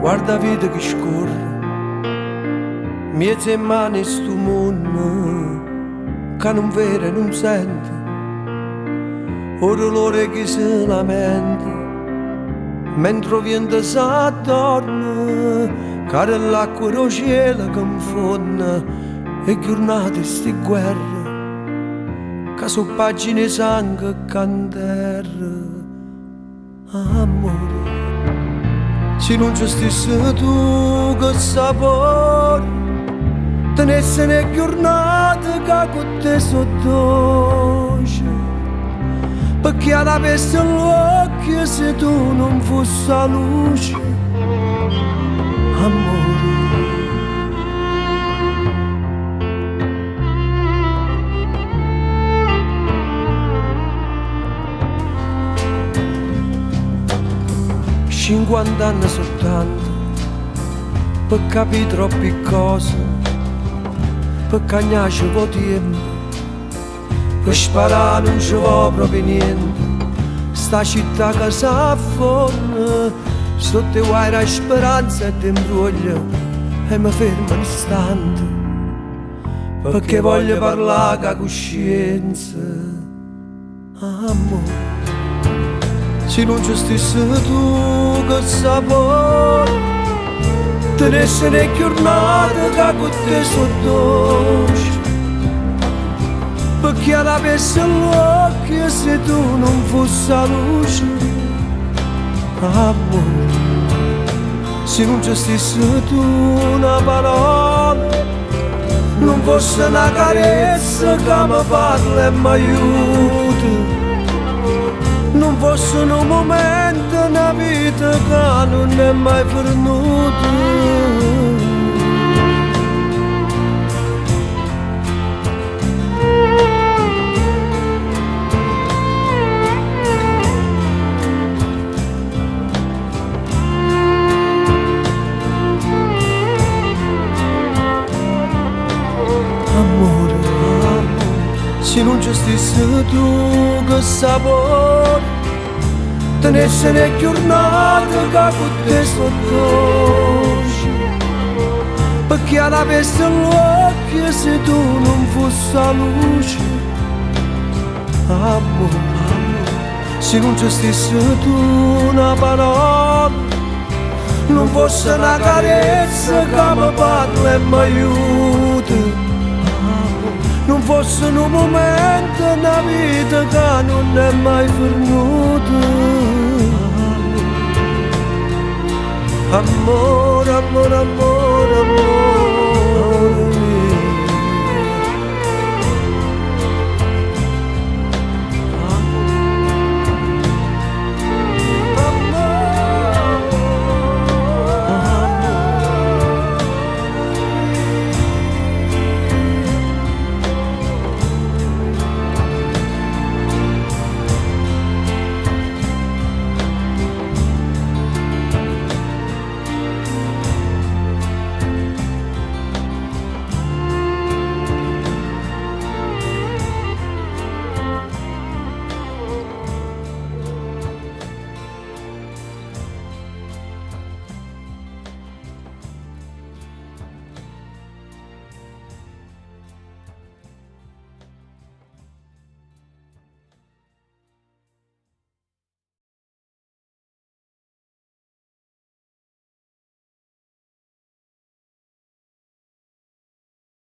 guarda vita che scorre, miezza in mano sto mondo che non vede e non sente, orolore che si lamenta mentre viene s'addorna, cara l'acqua del cielo che infonda e giornate sti guerre che su pagine sangue e canterra. Amore, se non ci stessi tu che sapore tenessi le giornate che con te sottoce, perché alla peste all'occhio se tu non fossi la luce. Amore, cinquant'anni soltanto per capire troppe cose, per cagnare ci vuole tempo, per sparare non ci vuole proprio niente. Sta città che si affonda sotto i guai la speranza e ti imbruglia e mi fermo un istante perché voglio parlare con la coscienza. Amore, se non ci stessi tu che sapore tenessi le giornate che con te sottoce, perché alla peste all'occhio se tu non fossi la luce. Amore, se non ci stessi tu una parola, non fosse una carezza che mi parla e mi aiuta, non fosse un momento, una vita che non è mai venuta. Amore, se non ci stessi tu che sapore tenessi le giornate che con te sottoce, perché alla peste all'occhio se tu non fossi la luce. Amore, se non ci stessi tu una parola, non fosse una carezza che mi parla e mi aiuta, non fosse un momento, una vita che non è mai venuta. Amore, amore, amore, amore.